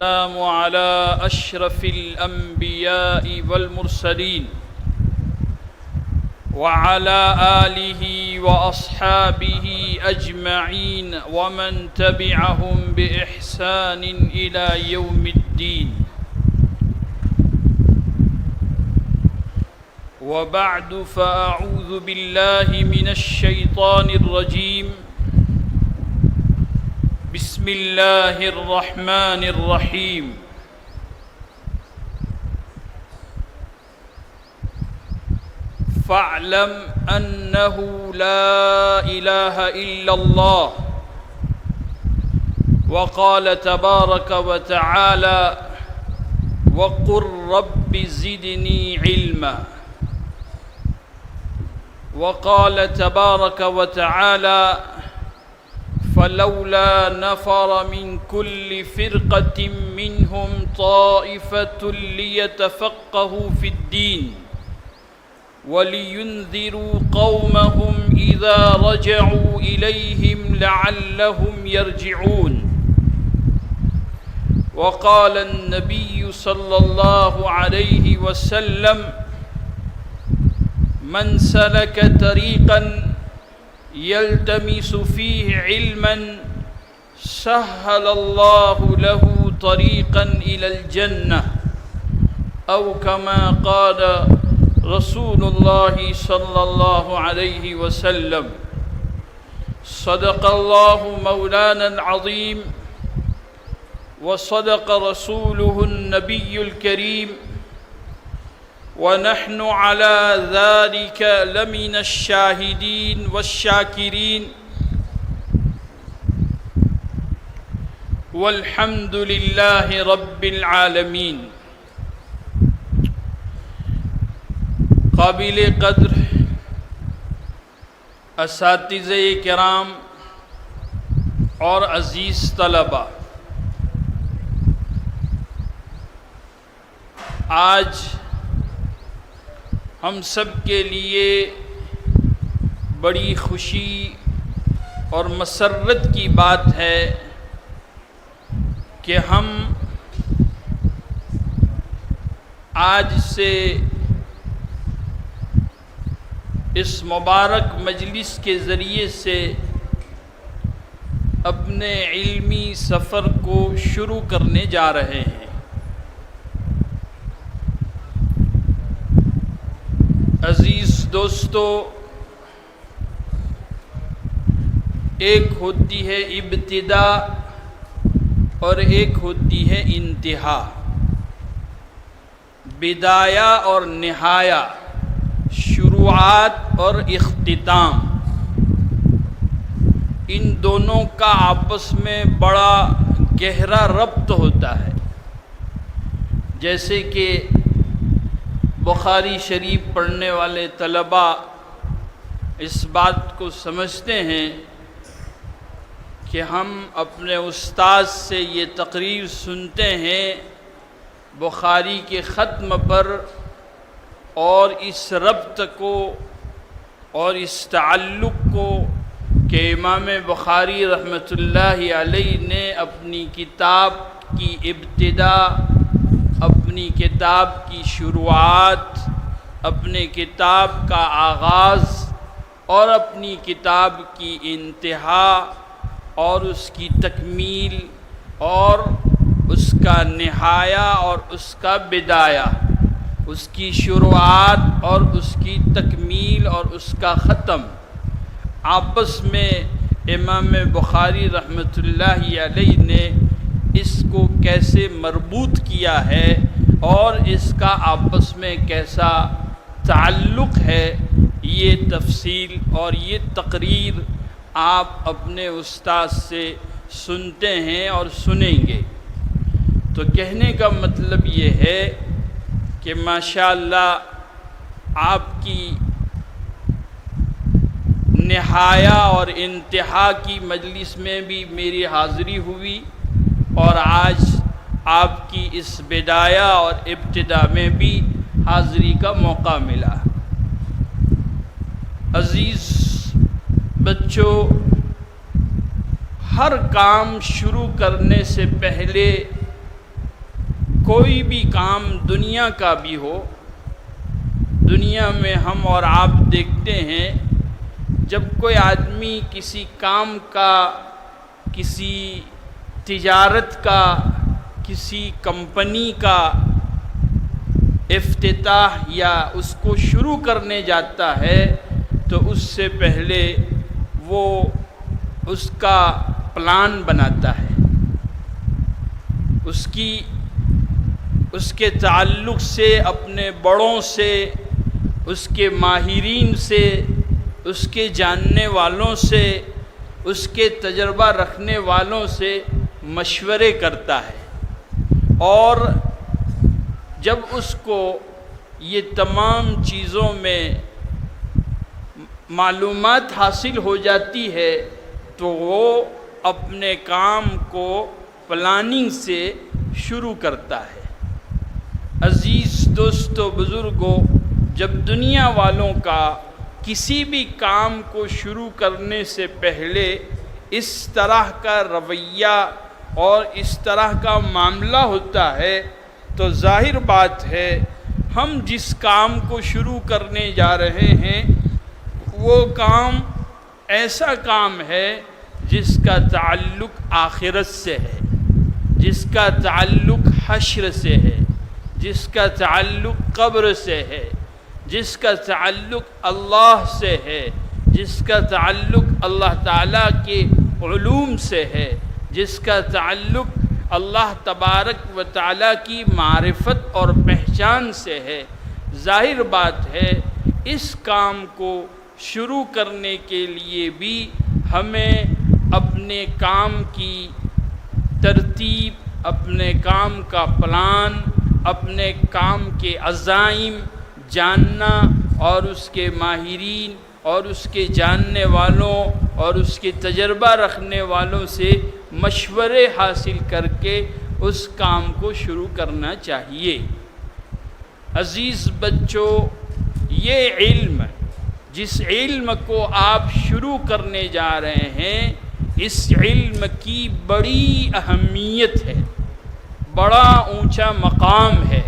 السلام على أشرف الأنبياء والمرسلين وعلى آله وأصحابه أجمعين ومن تبعهم بإحسان إلى يوم الدين. وبعد فأعوذ بالله من الشيطان الرجيم. بسم الله الرحمن الرحيم. فاعلم أنه لا إله إلا الله. وقال تبارك وتعالى وقل رب زدني علما. وقال تبارك وتعالى فلولا نفر من كل فرقة منهم طائفة ليتفقهوا في الدين ولينذروا قومهم إذا رجعوا إليهم لعلهم يرجعون. وقال النبي صلى الله عليه وسلم من سلك طريقا يلتمس فيه علما سهل الله له طريقا إلى الجنة أو كما قال رسول الله صلى الله عليه وسلم. صدق الله مولانا العظيم وصدق رسوله النبي الكريم ونحن على ذلك لمن الشاهدين والشاكرين والحمد لله رب العالمين. قابل قدر اساتذہ کرام اور عزیز طلباء، آج ہم سب کے لیے بڑی خوشی اور مسرت کی بات ہے کہ ہم آج سے اس مبارک مجلس کے ذریعے سے اپنے علمی سفر کو شروع کرنے جا رہے ہیں. عزیز دوستو، ایک ہوتی ہے ابتدا اور ایک ہوتی ہے انتہا. بدایہ اور نہایہ، شروعات اور اختتام، ان دونوں کا آپس میں بڑا گہرا ربط ہوتا ہے. جیسے کہ بخاری شریف پڑھنے والے طلباء اس بات کو سمجھتے ہیں کہ ہم اپنے استاد سے یہ تقریر سنتے ہیں بخاری کے ختم پر، اور اس ربط کو اور اس تعلق کو کہ امام بخاری رحمۃ اللہ علیہ نے اپنی کتاب کی ابتدا، اپنی کتاب کی شروعات، اپنے کتاب کا آغاز اور اپنی کتاب کی انتہا اور اس کی تکمیل اور اس کا نہایہ اور اس کا بدایہ، اس کی شروعات اور اس کی تکمیل اور اس کا ختم، آپس میں امام بخاری رحمۃ اللہ علیہ نے اس کو کیسے مربوط کیا ہے اور اس کا آپس میں کیسا تعلق ہے، یہ تفصیل اور یہ تقریر آپ اپنے استاد سے سنتے ہیں اور سنیں گے. تو کہنے کا مطلب یہ ہے کہ ماشاءاللہ آپ کی نہایہ اور انتہا کی مجلس میں بھی میری حاضری ہوئی، اور آج آپ کی اس بدایہ اور ابتدا میں بھی حاضری کا موقع ملا. عزیز بچوں، ہر کام شروع کرنے سے پہلے کوئی بھی کام دنیا کا بھی ہو، دنیا میں ہم اور آپ دیکھتے ہیں جب کوئی آدمی کسی کام کا، کسی تجارت کا، کسی کمپنی کا افتتاح یا اس کو شروع کرنے جاتا ہے تو اس سے پہلے وہ اس کا پلان بناتا ہے، اس کے تعلق سے اپنے بڑوں سے، اس کے ماہرین سے، اس کے جاننے والوں سے، اس کے تجربہ رکھنے والوں سے مشورے کرتا ہے، اور جب اس کو یہ تمام چیزوں میں معلومات حاصل ہو جاتی ہے تو وہ اپنے کام کو پلاننگ سے شروع کرتا ہے۔ عزیز دوستو، بزرگوں، جب دنیا والوں کا کسی بھی کام کو شروع کرنے سے پہلے اس طرح کا رویہ اور اس طرح کا معاملہ ہوتا ہے تو ظاہر بات ہے ہم جس کام کو شروع کرنے جا رہے ہیں وہ کام ایسا کام ہے جس کا تعلق آخرت سے ہے، جس کا تعلق حشر سے ہے، جس کا تعلق قبر سے ہے، جس کا تعلق اللہ سے ہے، جس کا تعلق اللہ تعالیٰ کے علوم سے ہے، جس کا تعلق اللہ تبارک و تعالیٰ کی معرفت اور پہچان سے ہے۔ ظاہر بات ہے اس کام کو شروع کرنے کے لیے بھی ہمیں اپنے کام کی ترتیب، اپنے کام کا پلان، اپنے کام کے عزائم جاننا اور اس کے ماہرین اور اس کے جاننے والوں اور اس کے تجربہ رکھنے والوں سے مشورے حاصل کر کے اس کام کو شروع کرنا چاہیے۔ عزیز بچوں، یہ علم، جس علم کو آپ شروع کرنے جا رہے ہیں، اس علم کی بڑی اہمیت ہے، بڑا اونچا مقام ہے۔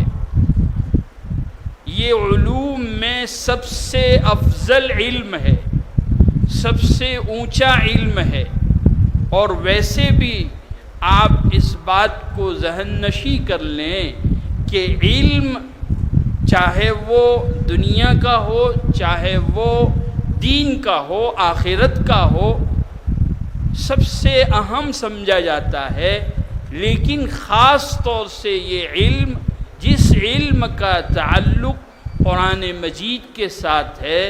یہ علوم میں سب سے افضل علم ہے، سب سے اونچا علم ہے، اور ویسے بھی آپ اس بات کو ذہن نشیں کر لیں کہ علم چاہے وہ دنیا کا ہو، چاہے وہ دین کا ہو، آخرت کا ہو، سب سے اہم سمجھا جاتا ہے، لیکن خاص طور سے یہ علم، جس علم کا تعلق قرآن مجید کے ساتھ ہے،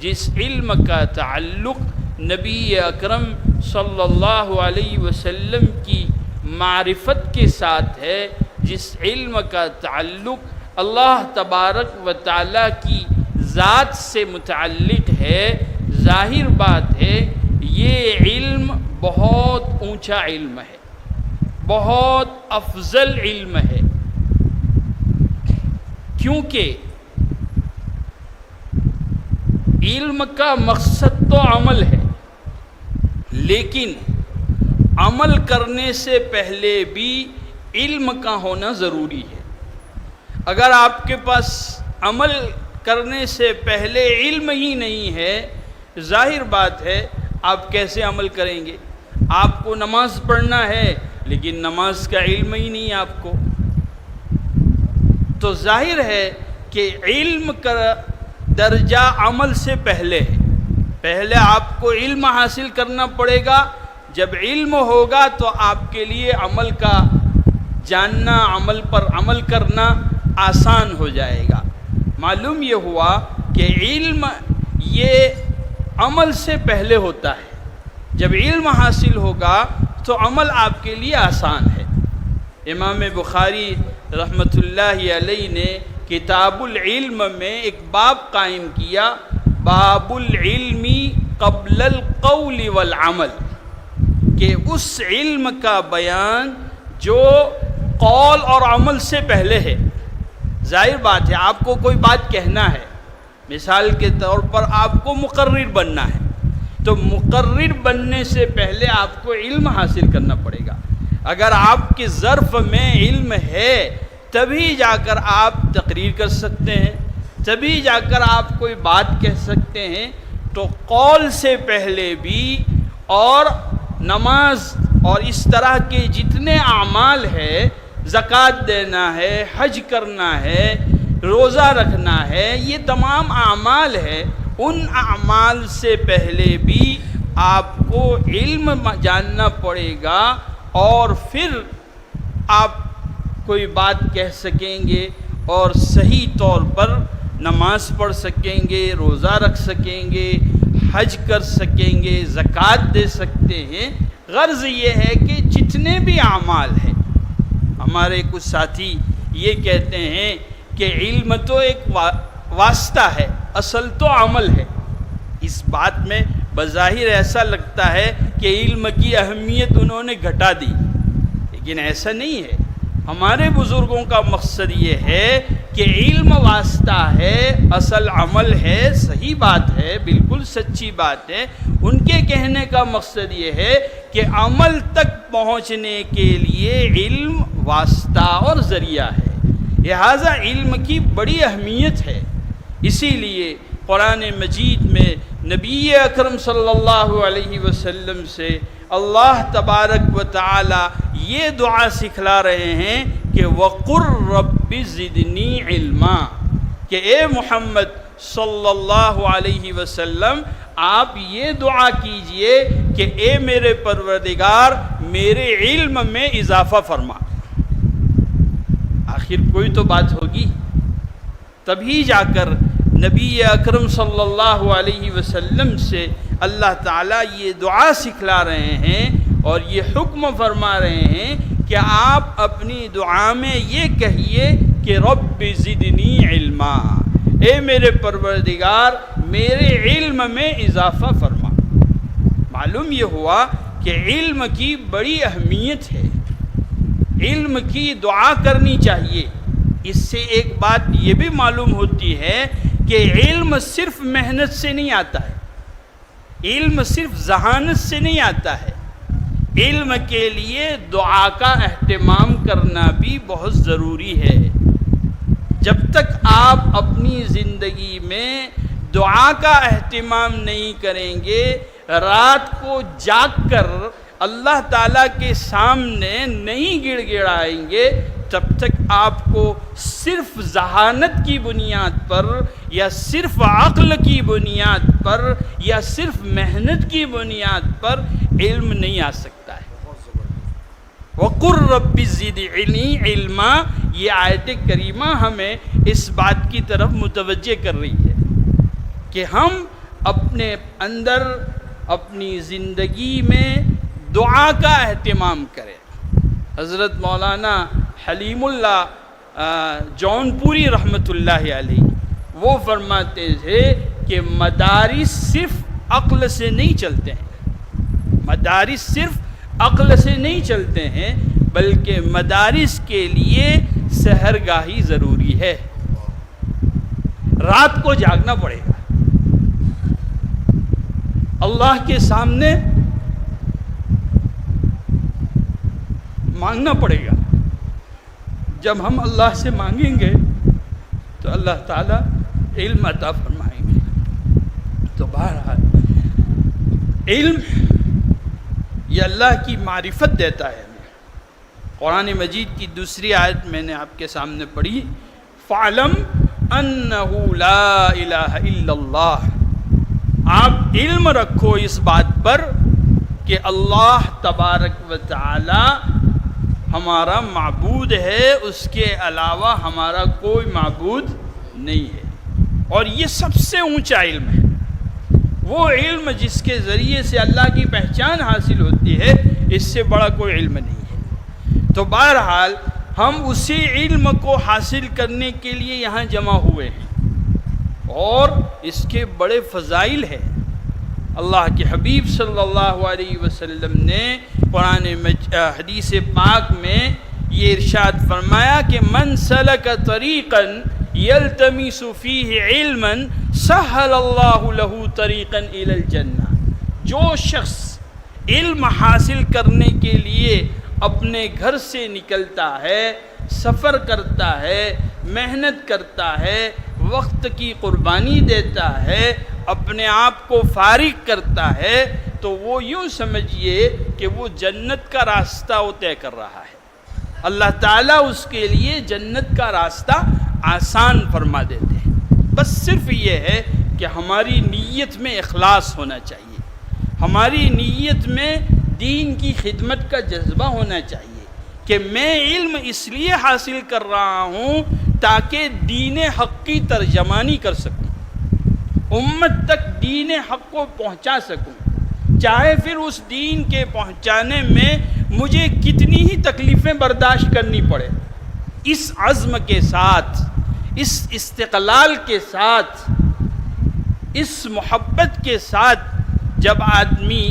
جس علم کا تعلق نبی اکرم صلی اللہ علیہ وسلم کی معرفت کے ساتھ ہے، جس علم کا تعلق اللہ تبارک و تعالیٰ کی ذات سے متعلق ہے، ظاہر بات ہے یہ علم بہت اونچا علم ہے، بہت افضل علم ہے، کیونکہ علم کا مقصد تو عمل ہے، لیکن عمل کرنے سے پہلے بھی علم کا ہونا ضروری ہے۔ اگر آپ کے پاس عمل کرنے سے پہلے علم ہی نہیں ہے، ظاہر بات ہے آپ کیسے عمل کریں گے؟ آپ کو نماز پڑھنا ہے لیکن نماز کا علم ہی نہیں آپ کو، تو ظاہر ہے کہ علم کا درجہ عمل سے پہلے ہے۔ پہلے آپ کو علم حاصل کرنا پڑے گا، جب علم ہوگا تو آپ کے لیے عمل کا جاننا، عمل پر عمل کرنا آسان ہو جائے گا۔ معلوم یہ ہوا کہ علم یہ عمل سے پہلے ہوتا ہے، جب علم حاصل ہوگا تو عمل آپ کے لیے آسان ہے۔ امام بخاری رحمۃ اللہ علیہ نے کتاب العلم میں ایک باب قائم کیا، باب العلم قبل القول والعمل، کہ اس علم کا بیان جو قول اور عمل سے پہلے ہے۔ ظاہر بات ہے آپ کو کوئی بات کہنا ہے، مثال کے طور پر آپ کو مقرر بننا ہے، تو مقرر بننے سے پہلے آپ کو علم حاصل کرنا پڑے گا۔ اگر آپ کے ظرف میں علم ہے تبھی جا کر آپ تقریر کر سکتے ہیں، تبھی جا کر آپ کوئی بات کہہ سکتے ہیں۔ تو قول سے پہلے بھی اور نماز اور اس طرح کے جتنے اعمال ہے، زکوٰۃ دینا ہے، حج کرنا ہے، روزہ رکھنا ہے، یہ تمام اعمال ہے، ان اعمال سے پہلے بھی آپ کو علم جاننا پڑے گا، اور پھر آپ کوئی بات کہہ سکیں گے اور صحیح طور پر نماز پڑھ سکیں گے، روزہ رکھ سکیں گے، حج کر سکیں گے، زکوٰۃ دے سکتے ہیں۔ غرض یہ ہے کہ جتنے بھی اعمال ہیں، ہمارے کچھ ساتھی یہ کہتے ہیں کہ علم تو ایک واسطہ ہے، اصل تو عمل ہے۔ اس بات میں بظاہر ایسا لگتا ہے کہ علم کی اہمیت انہوں نے گھٹا دی، لیکن ایسا نہیں ہے۔ ہمارے بزرگوں کا مقصد یہ ہے کہ علم واسطہ ہے، اصل عمل ہے۔ صحیح بات ہے، بالکل سچی بات ہے۔ ان کے کہنے کا مقصد یہ ہے کہ عمل تک پہنچنے کے لیے علم واسطہ اور ذریعہ ہے، لہذا علم کی بڑی اہمیت ہے۔ اسی لیے قرآن مجید میں نبی اکرم صلی اللہ علیہ وسلم سے اللہ تبارک و تعالی یہ دعا سکھلا رہے ہیں کہ وَقُلْ رَبِّ زِدْنِی عِلْمًا، کہ اے محمد صلی اللہ علیہ وسلم آپ یہ دعا کیجئے کہ اے میرے پروردگار میرے علم میں اضافہ فرما۔ آخر کوئی تو بات ہوگی، تبھی جا کر نبی اکرم صلی اللہ علیہ وسلم سے اللہ تعالیٰ یہ دعا سکھلا رہے ہیں اور یہ حکم فرما رہے ہیں کہ آپ اپنی دعا میں یہ کہیے کہ رب زدنی علما، اے میرے پروردگار میرے علم میں اضافہ فرما۔ معلوم یہ ہوا کہ علم کی بڑی اہمیت ہے، علم کی دعا کرنی چاہیے۔ اس سے ایک بات یہ بھی معلوم ہوتی ہے کہ علم صرف محنت سے نہیں آتا ہے، علم صرف ذہانت سے نہیں آتا ہے، علم کے لیے دعا کا اہتمام کرنا بھی بہت ضروری ہے۔ جب تک آپ اپنی زندگی میں دعا کا اہتمام نہیں کریں گے، رات کو جاگ کر اللہ تعالیٰ کے سامنے نہیں گڑ گڑائیں گے، تب تک آپ کو صرف ذہانت کی بنیاد پر یا صرف عقل کی بنیاد پر یا صرف محنت کی بنیاد پر علم نہیں آ سکتا ہے۔ وَقُلْ رَبِّ زِدْنِی عِلْمًا، یہ آیت کریمہ ہمیں اس بات کی طرف متوجہ کر رہی ہے کہ ہم اپنے اندر اپنی زندگی میں دعا کا اہتمام کریں۔ حضرت مولانا حلیم اللہ جون پوری رحمۃ اللہ علیہ وہ فرماتے تھے کہ مدارس صرف عقل سے نہیں چلتے ہیں، مدارس صرف عقل سے نہیں چلتے ہیں، بلکہ مدارس کے لیے سحرگاہی ضروری ہے۔ رات کو جاگنا پڑے گا، اللہ کے سامنے مانگنا پڑے گا۔ جب ہم اللہ سے مانگیں گے تو اللہ تعالیٰ علم عطا فرمائیں گے۔ تو بہرحال علم یہ اللہ کی معرفت دیتا ہے ہمیں۔ قرآن مجید کی دوسری آیت میں نے آپ کے سامنے پڑھی، فَعْلَمْ أَنَّهُ لَا إِلَهَ إِلَّا اللَّهُ، آپ علم رکھو اس بات پر کہ اللہ تبارک و تعالی ہمارا معبود ہے، اس کے علاوہ ہمارا کوئی معبود نہیں ہے۔ اور یہ سب سے اونچا علم ہے، وہ علم جس کے ذریعے سے اللہ کی پہچان حاصل ہوتی ہے، اس سے بڑا کوئی علم نہیں ہے۔ تو بہرحال ہم اسی علم کو حاصل کرنے کے لیے یہاں جمع ہوئے ہیں، اور اس کے بڑے فضائل ہیں۔ اللہ کے حبیب صلی اللہ علیہ وسلم نے قرآن حدیث پاک میں یہ ارشاد فرمایا کہ من سلک طریقا یلتمس فیہ علما سہل اللہ لہ طریقا الی الجنہ، جو شخص علم حاصل کرنے کے لیے اپنے گھر سے نکلتا ہے، سفر کرتا ہے، محنت کرتا ہے، وقت کی قربانی دیتا ہے، اپنے آپ کو فارغ کرتا ہے، تو وہ یوں سمجھیے کہ وہ جنت کا راستہ وہ طے کر رہا ہے۔ اللہ تعالیٰ اس کے لیے جنت کا راستہ آسان فرما دیتے ہیں۔ بس صرف یہ ہے کہ ہماری نیت میں اخلاص ہونا چاہیے، ہماری نیت میں دین کی خدمت کا جذبہ ہونا چاہیے کہ میں علم اس لیے حاصل کر رہا ہوں تاکہ دین حق کی ترجمانی کر سکوں، امت تک دین حق کو پہنچا سکوں، چاہے پھر اس دین کے پہنچانے میں مجھے کتنی ہی تکلیفیں برداشت کرنی پڑے۔ اس عزم کے ساتھ، اس استقلال کے ساتھ، اس محبت کے ساتھ جب آدمی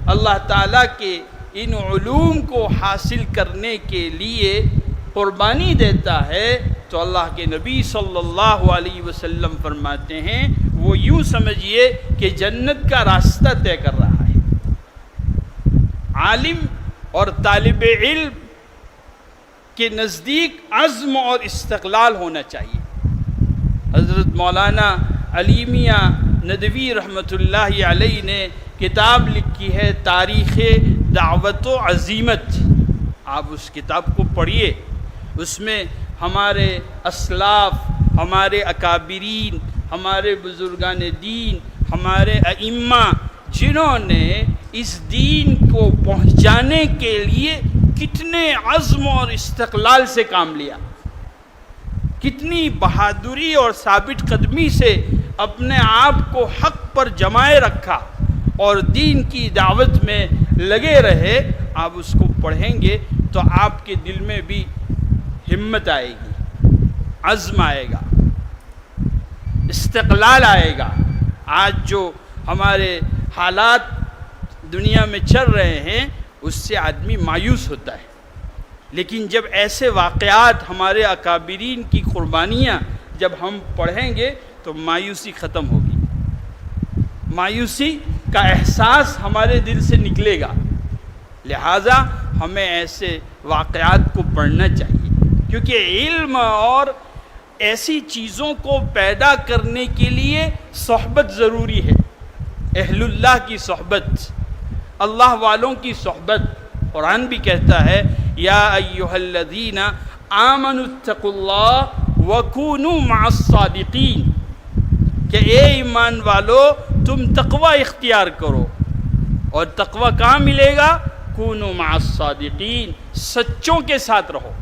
اللہ تعالیٰ کے ان علوم کو حاصل کرنے کے لیے قربانی دیتا ہے تو اللہ کے نبی صلی اللہ علیہ وسلم فرماتے ہیں وہ یوں سمجھیے کہ جنت کا راستہ طے کر رہا ہے۔ عالم اور طالب علم کے نزدیک عزم اور استقلال ہونا چاہیے۔ حضرت مولانا علی میاں ندوی رحمۃ اللہ علیہ نے کتاب لکھی ہے تاریخ دعوت و عزیمت، آپ اس کتاب کو پڑھیے، اس میں ہمارے اسلاف، ہمارے اکابرین، ہمارے بزرگان دین، ہمارے ائمہ جنہوں نے اس دین کو پہنچانے کے لیے کتنے عزم اور استقلال سے کام لیا، کتنی بہادری اور ثابت قدمی سے اپنے آپ کو حق پر جمائے رکھا اور دین کی دعوت میں لگے رہے۔ آپ اس کو پڑھیں گے تو آپ کے دل میں بھی ہمت آئے گی، عزم آئے گا، استقلال آئے گا۔ آج جو ہمارے حالات دنیا میں چل رہے ہیں اس سے آدمی مایوس ہوتا ہے، لیکن جب ایسے واقعات، ہمارے اکابرین کی قربانیاں جب ہم پڑھیں گے تو مایوسی ختم ہوگی، مایوسی کا احساس ہمارے دل سے نکلے گا۔ لہٰذا ہمیں ایسے واقعات کو پڑھنا چاہیے، کیونکہ علم اور ایسی چیزوں کو پیدا کرنے کے لیے صحبت ضروری ہے، اہل اللہ کی صحبت، اللہ والوں کی صحبت۔ قرآن بھی کہتا ہے یا ایھا الذین آمنوا اتقوا اللہ وکونوا مع الصادقین، کہ اے ایمان والو تم تقوی اختیار کرو، اور تقوی کہاں ملے گا؟ کونوا مع الصادقین، سچوں کے ساتھ رہو۔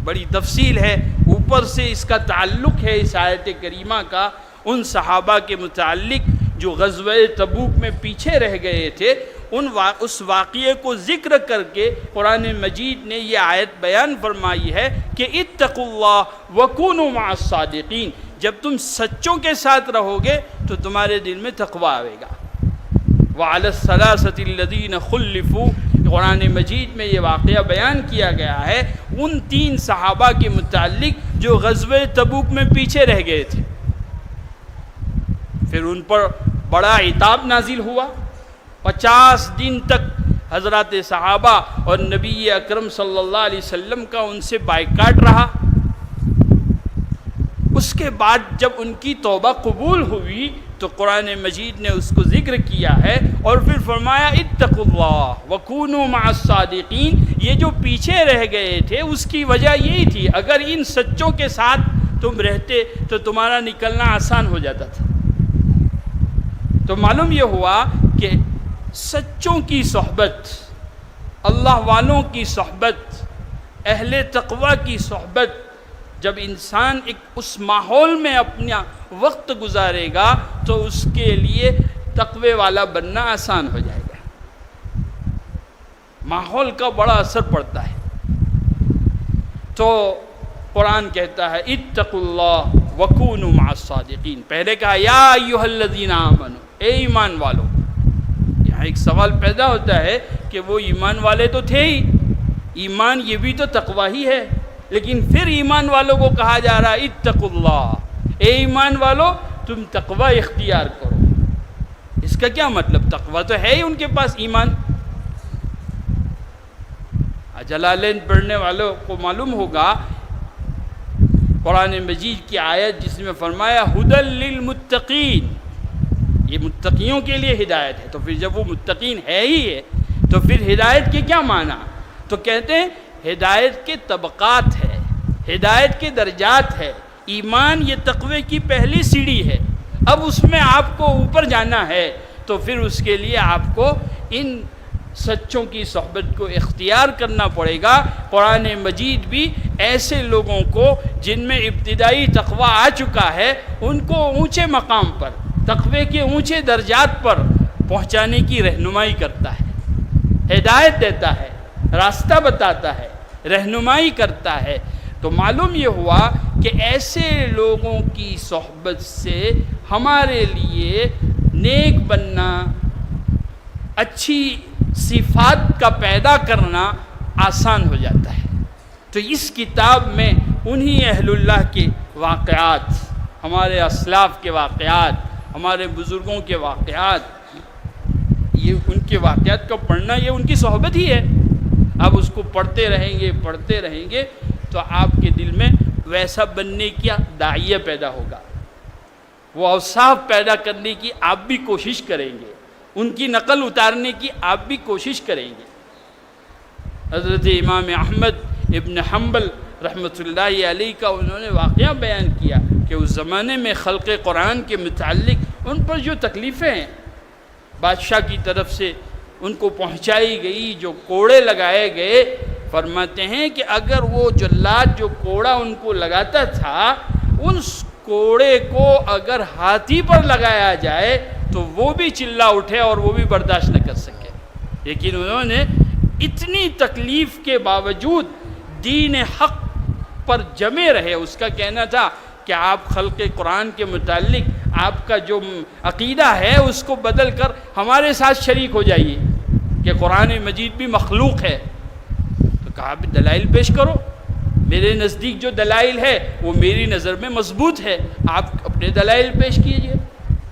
بڑی تفصیل ہے، اوپر سے اس کا تعلق ہے اس آیت کریمہ کا ان صحابہ کے متعلق جو غزوہ تبوک میں پیچھے رہ گئے تھے، اس واقعے کو ذکر کر کے قرآن مجید نے یہ آیت بیان فرمائی ہے کہ اتقوا اللہ وکونوا مع الصادقین، جب تم سچوں کے ساتھ رہو گے تو تمہارے دل میں تقویٰ آئے گا۔ وعلی الثلاثۃ الذین خلفوا، قرآن مجید میں یہ واقعہ بیان کیا گیا ہے ان 3 صحابہ کے متعلق جو غزوہ تبوک میں پیچھے رہ گئے تھے۔ پھر ان پر بڑا عتاب نازل ہوا، 50 دن تک حضرات صحابہ اور نبی اکرم صلی اللہ علیہ وسلم کا ان سے بائیکاٹ رہا۔ اس کے بعد جب ان کی توبہ قبول ہوئی تو قرآن مجید نے اس کو ذکر کیا ہے اور پھر فرمایا اتقوا اللہ وکونوا مع الصادقین۔ یہ جو پیچھے رہ گئے تھے اس کی وجہ یہی تھی، اگر ان سچوں کے ساتھ تم رہتے تو تمہارا نکلنا آسان ہو جاتا تھا۔ تو معلوم یہ ہوا کہ سچوں کی صحبت، اللہ والوں کی صحبت، اہل تقوی کی صحبت، جب انسان اس ماحول میں اپنا وقت گزارے گا تو اس کے لیے تقوی والا بننا آسان ہو جائے گا۔ ماحول کا بڑا اثر پڑتا ہے۔ تو قرآن کہتا ہے اتقوا اللہ وکونوا مع الصادقین، پہلے کہا یا ایھا الذین آمنوا، اے ایمان والو۔ یہاں ایک سوال پیدا ہوتا ہے کہ وہ ایمان والے تو تھے ہی، ایمان یہ بھی تو تقوی ہی ہے، لیکن پھر ایمان والوں کو کہا جا رہا ہے اتقوا اللہ، اے ایمان والو تم تقوی اختیار کرو۔ اس کا کیا مطلب؟ تقوی تو ہے ہی ان کے پاس ایمان۔ جلالین پڑھنے والوں کو معلوم ہوگا قرآن مجید کی آیت جس میں فرمایا ھدی للمتقین، یہ متقیوں کے لیے ہدایت ہے۔ تو پھر جب وہ متقین ہے ہی ہے تو پھر ہدایت کے کیا معنی؟ تو کہتے ہیں ہدایت کے طبقات ہے، ہدایت کے درجات ہے۔ ایمان یہ تقوی کی پہلی سیڑھی ہے، اب اس میں آپ کو اوپر جانا ہے تو پھر اس کے لیے آپ کو ان سچوں کی صحبت کو اختیار کرنا پڑے گا۔ قرآن مجید بھی ایسے لوگوں کو جن میں ابتدائی تقوی آ چکا ہے ان کو اونچے مقام پر، تقوی کے اونچے درجات پر پہنچانے کی رہنمائی کرتا ہے، ہدایت دیتا ہے، راستہ بتاتا ہے، رہنمائی کرتا ہے۔ تو معلوم یہ ہوا کہ ایسے لوگوں کی صحبت سے ہمارے لیے نیک بننا، اچھی صفات کا پیدا کرنا آسان ہو جاتا ہے۔ تو اس کتاب میں انہی اہل اللہ کے واقعات، ہمارے اسلاف کے واقعات، ہمارے بزرگوں کے واقعات، یہ ان کے واقعات کا پڑھنا یہ ان کی صحبت ہی ہے۔ اب اس کو پڑھتے رہیں گے تو آپ کے دل میں ویسا بننے کی داعیہ پیدا ہوگا، وہ اوصاف پیدا کرنے کی آپ بھی کوشش کریں گے، ان کی نقل اتارنے کی آپ بھی کوشش کریں گے۔ حضرت امام احمد ابن حنبل رحمۃ اللہ علیہ کا انہوں نے واقعہ بیان کیا کہ اس زمانے میں خلق قرآن کے متعلق ان پر جو تکلیفیں ہیں بادشاہ کی طرف سے ان کو پہنچائی گئی، جو کوڑے لگائے گئے، فرماتے ہیں کہ اگر وہ جلاد جو کوڑا ان کو لگاتا تھا اس کوڑے کو اگر ہاتھی پر لگایا جائے تو وہ بھی چلا اٹھے اور وہ بھی برداشت نہ کر سکے، لیکن انہوں نے اتنی تکلیف کے باوجود دین حق پر جمے رہے۔ اس کا کہنا تھا کہ آپ خلق قرآن کے متعلق آپ کا جو عقیدہ ہے اس کو بدل کر ہمارے ساتھ شریک ہو جائیے کہ قرآن مجید بھی مخلوق ہے۔ تو کہا بھی دلائل پیش کرو، میرے نزدیک جو دلائل ہے وہ میری نظر میں مضبوط ہے، آپ اپنے دلائل پیش کیجئے۔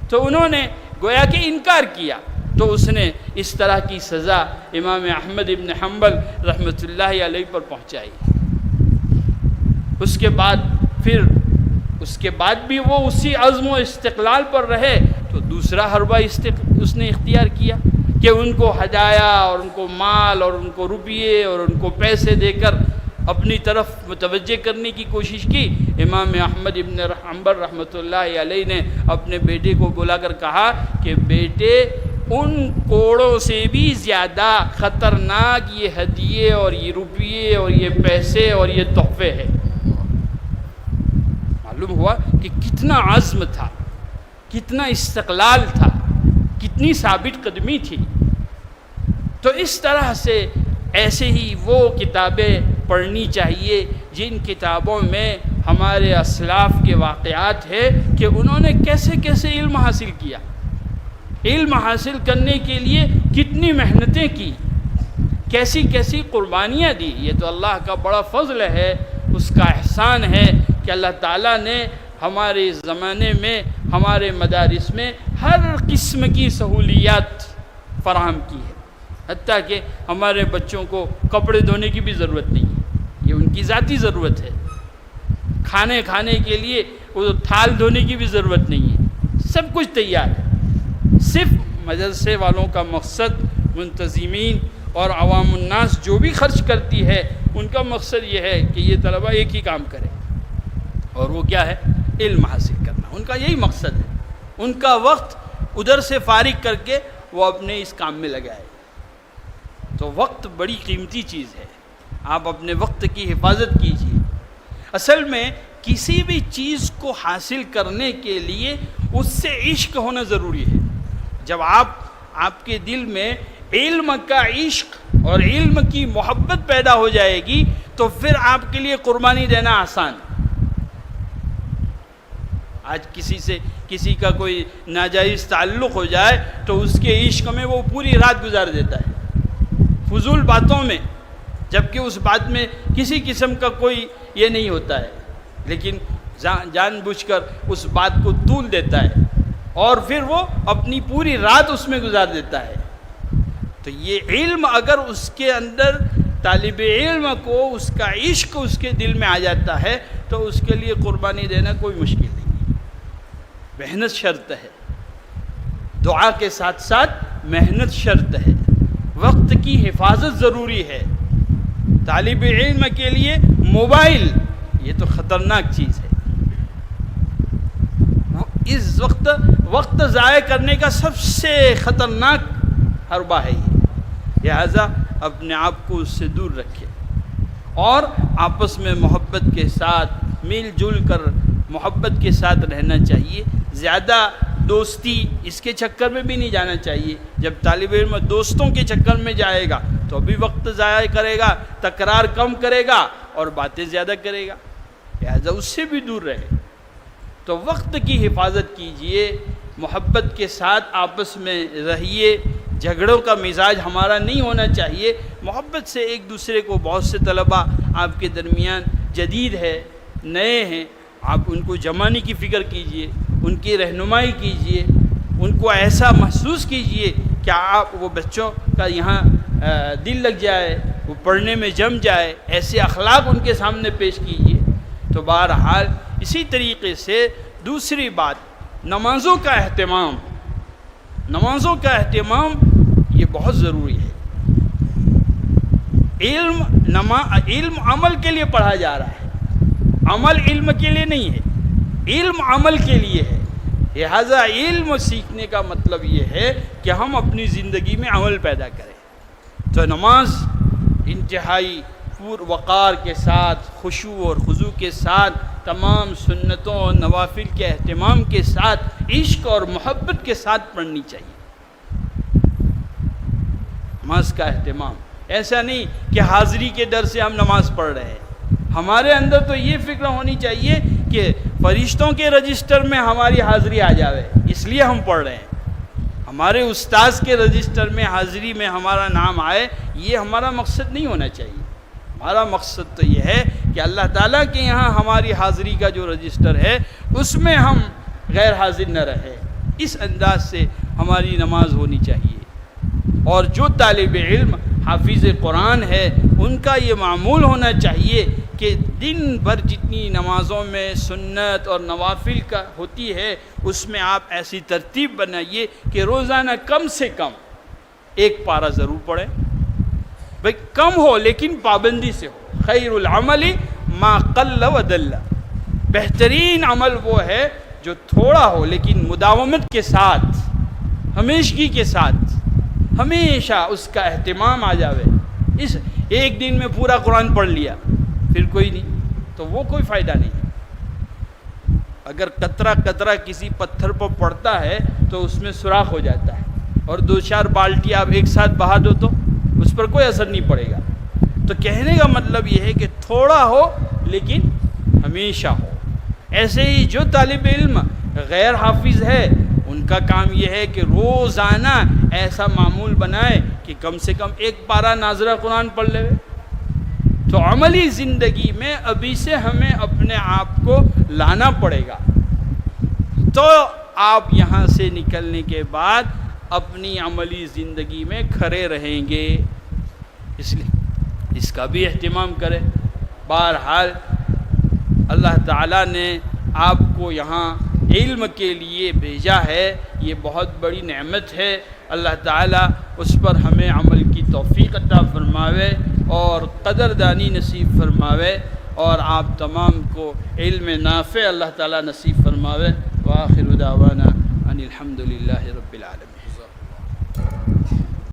تو انہوں نے گویا کہ انکار کیا، تو اس نے اس طرح کی سزا امام احمد ابن حنبل رحمۃ اللہ علیہ پر پہنچائی۔ اس کے بعد بھی وہ اسی عزم و استقلال پر رہے تو دوسرا حربہ اس نے اختیار کیا کہ ان کو ہدایہ اور ان کو مال اور ان کو روپیے اور ان کو پیسے دے کر اپنی طرف متوجہ کرنے کی کوشش کی۔ امام احمد ابن حنبل رحمۃ اللہ علیہ نے اپنے بیٹے کو بلا کر کہا کہ بیٹے، ان کوڑوں سے بھی زیادہ خطرناک یہ ہدیے اور یہ روپیے اور یہ پیسے اور یہ تحفے ہیں۔ معلوم ہوا کہ کتنا عزم تھا، کتنا استقلال تھا، کتنی ثابت قدمی تھی۔ تو اس طرح سے ایسے ہی وہ کتابیں پڑھنی چاہیے جن کتابوں میں ہمارے اسلاف کے واقعات ہیں کہ انہوں نے کیسے کیسے علم حاصل کیا، علم حاصل کرنے کے لیے کتنی محنتیں کی، کیسی کیسی قربانیاں دی۔ یہ تو اللہ کا بڑا فضل ہے، اس کا احسان ہے کہ اللہ تعالیٰ نے ہمارے زمانے میں ہمارے مدارس میں ہر قسم کی سہولیات فراہم کی ہے، حتیٰ کہ ہمارے بچوں کو کپڑے دھونے کی بھی ضرورت نہیں ہے، یہ ان کی ذاتی ضرورت ہے۔ کھانے کے لیے وہ تھال دھونے کی بھی ضرورت نہیں ہے، سب کچھ تیار ہے۔ صرف مدرسے والوں کا مقصد، منتظمین اور عوام الناس جو بھی خرچ کرتی ہے ان کا مقصد یہ ہے کہ یہ طلبہ ایک ہی کام کرے، اور وہ کیا ہے؟ علم حاصل کرنا۔ ان کا یہی مقصد ہے، ان کا وقت ادھر سے فارغ کر کے وہ اپنے اس کام میں لگائے۔ تو وقت بڑی قیمتی چیز ہے، آپ اپنے وقت کی حفاظت کیجیے۔ اصل میں کسی بھی چیز کو حاصل کرنے کے لیے اس سے عشق ہونا ضروری ہے۔ جب آپ کے دل میں علم کا عشق اور علم کی محبت پیدا ہو جائے گی تو پھر آپ کے لیے قربانی دینا آسان ہے۔ آج کسی کا کوئی ناجائز تعلق ہو جائے تو اس کے عشق میں وہ پوری رات گزار دیتا ہے فضول باتوں میں، جبکہ اس بات میں کسی قسم کا کوئی یہ نہیں ہوتا ہے، لیکن جان بوجھ کر اس بات کو طول دیتا ہے اور پھر وہ اپنی پوری رات اس میں گزار دیتا ہے۔ تو یہ علم اگر اس کے اندر طالب علم کو اس کا عشق اس کے دل میں آ جاتا ہے تو اس کے لیے قربانی دینا کوئی مشکل نہیں، محنت شرط ہے، دعا کے ساتھ ساتھ محنت شرط ہے، وقت کی حفاظت ضروری ہے۔ طالب علم کے لیے موبائل یہ تو خطرناک چیز ہے، اس وقت ضائع کرنے کا سب سے خطرناک حربہ ہے یہ، لہذا اپنے آپ کو اس سے دور رکھے اور آپس میں محبت کے ساتھ مل جل کر محبت کے ساتھ رہنا چاہیے۔ زیادہ دوستی اس کے چکر میں بھی نہیں جانا چاہیے، جب طالب علم دوستوں کے چکر میں جائے گا تو بھی وقت ضائع کرے گا، تکرار کم کرے گا اور باتیں زیادہ کرے گا، لہذا اس سے بھی دور رہے۔ تو وقت کی حفاظت کیجئے، محبت کے ساتھ آپس میں رہیے، جھگڑوں کا مزاج ہمارا نہیں ہونا چاہیے، محبت سے ایک دوسرے کو، بہت سے طلباء آپ کے درمیان جدید ہے، نئے ہیں، آپ ان کو جمانے کی فکر کیجئے، ان کی رہنمائی کیجئے، ان کو ایسا محسوس کیجئے کہ آپ وہ بچوں کا یہاں دل لگ جائے، وہ پڑھنے میں جم جائے، ایسے اخلاق ان کے سامنے پیش کیجئے۔ تو بہرحال اسی طریقے سے دوسری بات، نمازوں کا اہتمام یہ بہت ضروری ہے۔ علم عمل کے لیے پڑھا جا رہا ہے، عمل علم کے لیے نہیں ہے، علم عمل کے لیے ہے، لہذا علم سیکھنے کا مطلب یہ ہے کہ ہم اپنی زندگی میں عمل پیدا کریں۔ تو نماز انتہائی وقار کے ساتھ، خشوع اور خضوع کے ساتھ، تمام سنتوں اور نوافل کے اہتمام کے ساتھ، عشق اور محبت کے ساتھ پڑھنی چاہیے۔ نماز کا اہتمام ایسا نہیں کہ حاضری کے ڈر سے ہم نماز پڑھ رہے ہیں، ہمارے اندر تو یہ فکر ہونی چاہیے کہ فرشتوں کے رجسٹر میں ہماری حاضری آ جاوے، اس لیے ہم پڑھ رہے ہیں، ہمارے استاذ کے رجسٹر میں حاضری میں ہمارا نام آئے، یہ ہمارا مقصد نہیں ہونا چاہیے۔ ہمارا مقصد تو یہ ہے کہ اللہ تعالیٰ کے یہاں ہماری حاضری کا جو رجسٹر ہے اس میں ہم غیر حاضر نہ رہے، اس انداز سے ہماری نماز ہونی چاہیے۔ اور جو طالب علم حافظ قرآن ہے ان کا یہ معمول ہونا چاہیے کہ دن بھر جتنی نمازوں میں سنت اور نوافل کا ہوتی ہے اس میں آپ ایسی ترتیب بنائیے کہ روزانہ کم سے کم ایک پارہ ضرور پڑھیں، بھئی کم ہو لیکن پابندی سے ہو۔ خیر العمل ما قل و دل، بہترین عمل وہ ہے جو تھوڑا ہو لیکن مداومت کے ساتھ، ہمیشگی کے ساتھ، ہمیشہ اس کا اہتمام آ جاوے۔ اس ایک دن میں پورا قرآن پڑھ لیا پھر کوئی نہیں، تو وہ کوئی فائدہ نہیں۔ اگر قطرہ قطرہ کسی پتھر پر پڑتا ہے تو اس میں سوراخ ہو جاتا ہے، اور دو چار بالٹی آپ ایک ساتھ بہا دو تو اس پر کوئی اثر نہیں پڑے گا۔ تو کہنے کا مطلب یہ ہے کہ تھوڑا ہو لیکن ہمیشہ ہو۔ ایسے ہی جو طالب علم غیر حافظ ہے ان کا کام یہ ہے کہ روزانہ ایسا معمول بنائے کہ کم سے کم ایک پارہ ناظرہ قرآن پڑھ لے۔ تو عملی زندگی میں ابھی سے ہمیں اپنے آپ کو لانا پڑے گا، تو آپ یہاں سے نکلنے کے بعد اپنی عملی زندگی میں کھڑے رہیں گے، اس لیے اس کا بھی اہتمام کریں۔ بہرحال اللہ تعالیٰ نے آپ کو یہاں علم کے لیے بھیجا ہے، یہ بہت بڑی نعمت ہے۔ اللہ تعالیٰ اس پر ہمیں عمل کی توفیق عطا فرماوے اور قدردانی نصیب فرماوے، اور آپ تمام کو علم نافع اللہ تعالیٰ نصیب فرماوے۔ وآخر دعوانا ان الحمد للہ رب العالمین۔